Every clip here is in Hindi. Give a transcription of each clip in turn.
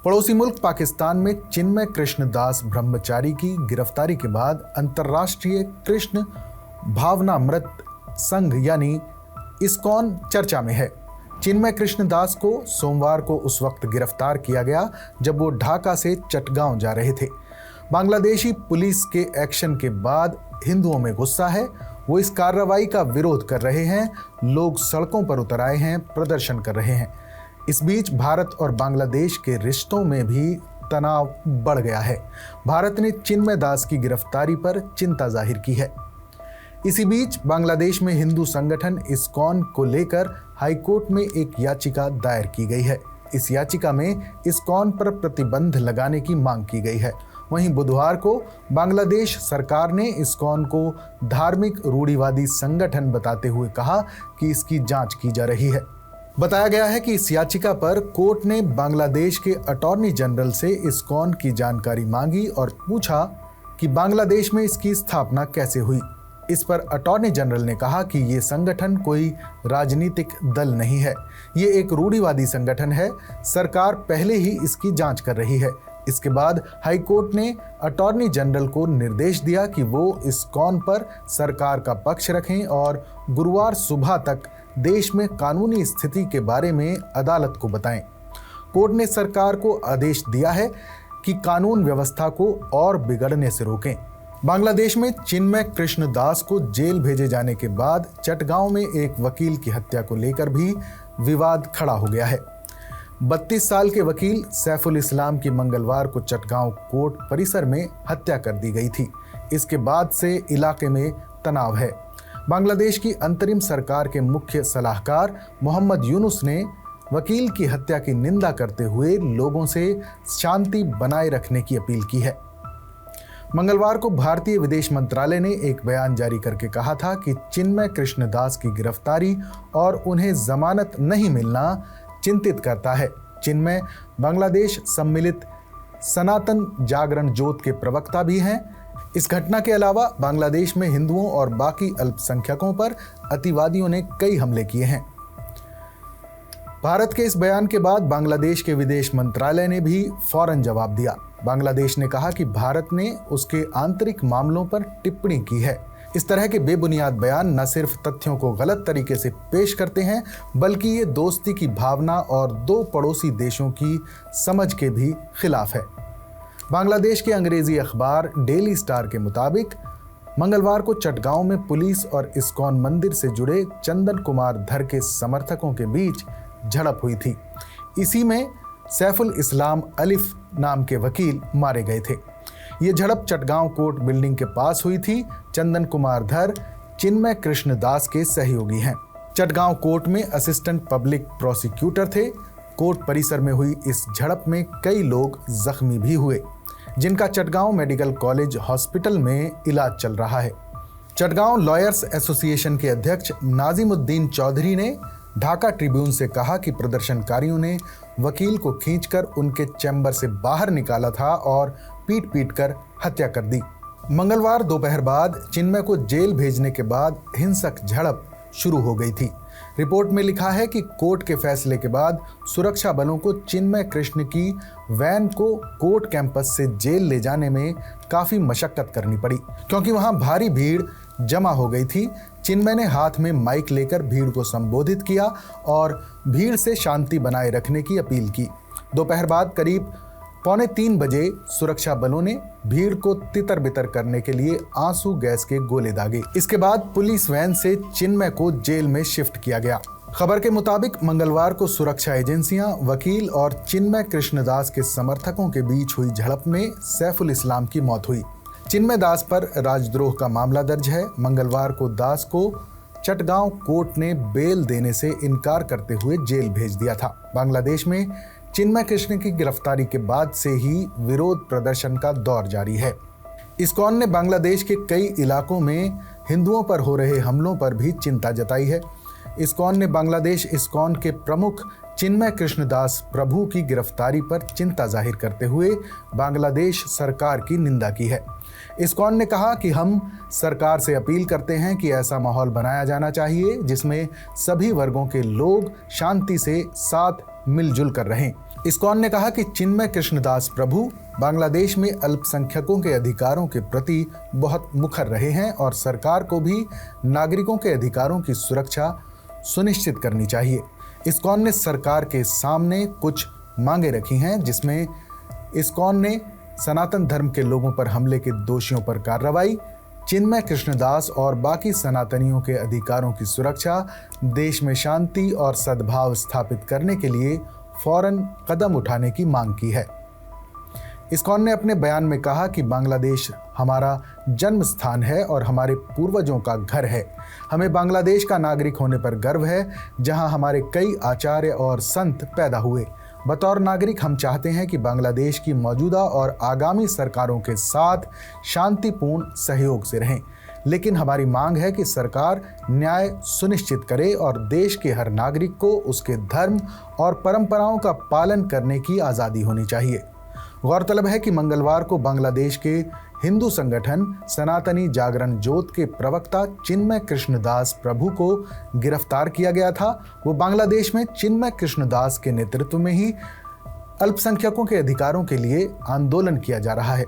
पड़ोसी मुल्क पाकिस्तान में चिन्मय कृष्णदास ब्रह्मचारी की गिरफ्तारी के बाद अंतर्राष्ट्रीय कृष्ण भावनामृत संघ यानी इस्कॉन चर्चा में है। चिन्मय कृष्णदास को सोमवार को उस वक्त गिरफ्तार किया गया जब वो ढाका से चटगांव जा रहे थे। बांग्लादेशी पुलिस के एक्शन के बाद हिंदुओं में गुस्सा है। वो इस कार्रवाई का विरोध कर रहे हैं। लोग सड़कों पर उतर आए हैं, प्रदर्शन कर रहे हैं। इस बीच भारत और बांग्लादेश के रिश्तों में भी तनाव बढ़ गया है। भारत ने चिन्मय दास की गिरफ्तारी पर चिंता जाहिर की है। इसी बीच बांग्लादेश में हिंदू संगठन इस्कॉन को लेकर हाईकोर्ट में एक याचिका दायर की गई है। इस याचिका में इस्कॉन पर प्रतिबंध लगाने की मांग की गई है। वहीं बुधवार को बांग्लादेश सरकार ने इस्कॉन को धार्मिक रूढ़िवादी संगठन बताते हुए कहा कि इसकी जांच की जा रही है। बताया गया है कि इस याचिका पर कोर्ट ने बांग्लादेश के अटॉर्नी जनरल से इस्कॉन की जानकारी मांगी और पूछा कि बांग्लादेश में इसकी स्थापना कैसे हुई। इस पर अटॉर्नी जनरल ने कहा कि ये संगठन कोई राजनीतिक दल नहीं है, ये एक रूढ़िवादी संगठन है। सरकार पहले ही इसकी जांच कर रही है। इसके बाद हाईकोर्ट ने अटॉर्नी जनरल को निर्देश दिया कि वो इस्कॉन पर सरकार का पक्ष रखें और गुरुवार सुबह तक देश में कानूनी स्थिति के बारे में अदालत को बताएं। कोर्ट ने सरकार को आदेश दिया है कि कानून व्यवस्था को और बिगड़ने से रोकें। बांग्लादेश में चिन्मय कृष्णदास को जेल भेजे जाने के बाद चटगांव में एक वकील की हत्या को लेकर भी विवाद खड़ा हो गया है। 32 साल के वकील सैफुल इस्लाम की मंगलवार को चटगांव कोर्ट परिसर में हत्या कर दी गई थी। इसके बाद से इलाके में तनाव है। बांग्लादेश की अंतरिम सरकार के मुख्य सलाहकार मोहम्मद यूनुस ने वकील की हत्या की निंदा करते हुए लोगों से शांति बनाए रखने की अपील की है। मंगलवार को भारतीय विदेश मंत्रालय ने एक बयान जारी करके कहा था कि चिन्मय कृष्णदास की गिरफ्तारी और उन्हें जमानत नहीं मिलना चिंतित करता है। चिन्मय बांग्लादेश सम्मिलित सनातन जागरण जोत के प्रवक्ता भी हैं। इस घटना के अलावा बांग्लादेश में हिंदुओं और बाकी अल्पसंख्यकों पर अतिवादियों ने कई हमले किए हैं। भारत के इस बयान के बाद बांग्लादेश के विदेश मंत्रालय ने भी फौरन जवाब दिया। बांग्लादेश ने कहा कि भारत ने उसके आंतरिक मामलों पर टिप्पणी की है। इस तरह के बेबुनियाद बयान न सिर्फ तथ्यों को गलत तरीके से पेश करते हैं, बल्कि ये दोस्ती की भावना और दो पड़ोसी देशों की समझ के भी खिलाफ है। बांग्लादेश के अंग्रेजी अखबार डेली स्टार के मुताबिक मंगलवार को चटगांव में पुलिस और इस्कॉन मंदिर से जुड़े चंदन कुमार धर के समर्थकों के बीच झड़प हुई थी। इसी में सैफुल इस्लाम अलिफ नाम के वकील मारे गए थे। ये झड़प चटगांव कोर्ट बिल्डिंग के पास हुई थी। चंदन कुमार धर चिन्मय कृष्णदास के सहयोगी हैं। चटगांव कोर्ट में असिस्टेंट पब्लिक प्रोसिक्यूटर थे। कोर्ट परिसर में हुई इस झड़प में कई लोग जख्मी भी हुए, जिनका चटगांव मेडिकल कॉलेज हॉस्पिटल में इलाज चल रहा है। चटगांव लॉयर्स एसोसिएशन के अध्यक्ष नाजिमुद्दीन चौधरी ने ढाका ट्रिब्यून से कहा कि प्रदर्शनकारियों ने वकील को खींचकर उनके चैम्बर से बाहर निकाला था और पीट कर हत्या कर दी। मंगलवार दोपहर बाद चिन्मय को जेल भेजने के बाद हिंसक झड़प शुरू हो गई थी। रिपोर्ट में लिखा है कि कोर्ट के फैसले के बाद सुरक्षा बलों को चिन्मय कृष्ण की वैन को कोर्ट कैंपस से जेल ले जाने में काफ़ी मशक्कत करनी पड़ी, क्योंकि वहां भारी भीड़ जमा हो गई थी। चिन्मय ने हाथ में माइक लेकर भीड़ को संबोधित किया और भीड़ से शांति बनाए रखने की अपील की। दोपहर बाद करीब 2:45 बजे सुरक्षा बलों ने भीड़ को तितर बितर करने के लिए आंसू गैस के गोले दागे। इसके बाद पुलिस वैन से चिन्मय को जेल में शिफ्ट किया गया। खबर के मुताबिक मंगलवार को सुरक्षा एजेंसियां, वकील और चिन्मय कृष्णदास के समर्थकों के बीच हुई झड़प में सैफुल इस्लाम की मौत हुई। चिन्मय दास पर राजद्रोह का मामला दर्ज है। मंगलवार को दास को चटगांव कोर्ट ने बेल देने से इनकार करते हुए जेल भेज दिया था। बांग्लादेश में चिन्मय कृष्ण की गिरफ्तारी के बाद से ही विरोध प्रदर्शन का दौर जारी है। इस्कॉन ने बांग्लादेश के कई इलाकों में हिंदुओं पर हो रहे हमलों पर भी चिंता जताई है। इस्कॉन ने बांग्लादेश इस्कॉन के प्रमुख चिन्मय कृष्णदास प्रभु की गिरफ्तारी पर चिंता जाहिर करते हुए बांग्लादेश सरकार की निंदा की है। इस्कॉन ने कहा कि हम सरकार से अपील करते हैं कि ऐसा माहौल बनाया जाना चाहिए जिसमें सभी वर्गों के लोग शांति से साथ मिलजुल कर रहें। इस्कॉन ने कहा कि चिन्मय कृष्णदास प्रभु बांग्लादेश में अल्पसंख्यकों के अधिकारों के प्रति बहुत मुखर रहे हैं और सरकार को भी नागरिकों के अधिकारों की सुरक्षा सुनिश्चित करनी चाहिए। इस्कॉन ने सरकार के सामने कुछ मांगे रखी हैं, जिसमें इस्कॉन ने सनातन धर्म के लोगों पर हमले के दोषियों पर कार्रवाई, चिन्मय कृष्णदास और बाकी सनातनियों के अधिकारों की सुरक्षा, देश में शांति और सद्भाव स्थापित करने के लिए फौरन कदम उठाने की मांग की है। इस्कॉन ने अपने बयान में कहा कि बांग्लादेश हमारा जन्म स्थान है और हमारे पूर्वजों का घर है। हमें बांग्लादेश का नागरिक होने पर गर्व है, जहां हमारे कई आचार्य और संत पैदा हुए। बतौर नागरिक हम चाहते हैं कि बांग्लादेश की मौजूदा और आगामी सरकारों के साथ शांतिपूर्ण सहयोग से रहें, लेकिन हमारी मांग है कि सरकार न्याय सुनिश्चित करे और देश के हर नागरिक को उसके धर्म और परंपराओं का पालन करने की आज़ादी होनी चाहिए। गौरतलब है कि मंगलवार को बांग्लादेश के हिंदू संगठन सनातनी जागरण जोत के प्रवक्ता चिन्मय कृष्णदास प्रभु को गिरफ्तार किया गया था। वो बांग्लादेश में चिन्मय कृष्णदास के नेतृत्व में ही अल्पसंख्यकों के अधिकारों के लिए आंदोलन किया जा रहा है।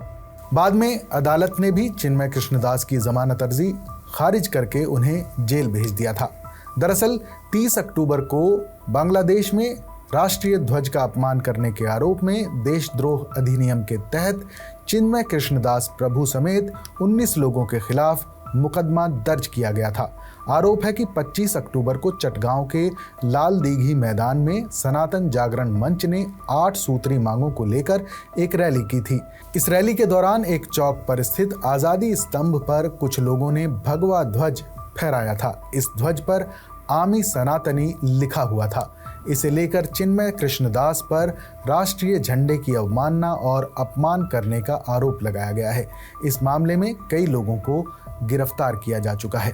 बाद में अदालत ने भी चिन्मय कृष्णदास की जमानत अर्जी खारिज करके उन्हें जेल भेज दिया था। दरअसल 30 अक्टूबर को बांग्लादेश में राष्ट्रीय ध्वज का अपमान करने के आरोप में देशद्रोह अधिनियम के तहत चिन्मय कृष्णदास प्रभु समेत 19 लोगों के खिलाफ मुकदमा दर्ज किया गया था। आरोप है कि 25 अक्टूबर को चटगांव के लाल दीघी मैदान में सनातन जागरण मंच ने 8 सूत्री मांगों को लेकर एक रैली की थी। इस रैली के दौरान एक चौक पर स्थित आज़ादी स्तंभ पर कुछ लोगों ने भगवा ध्वज फहराया था। इस ध्वज पर आमी सनातनी लिखा हुआ था। इसे लेकर चिन्मय कृष्णदास पर राष्ट्रीय झंडे की अवमानना और अपमान करने का आरोप लगाया गया है। इस मामले में कई लोगों को गिरफ्तार किया जा चुका है।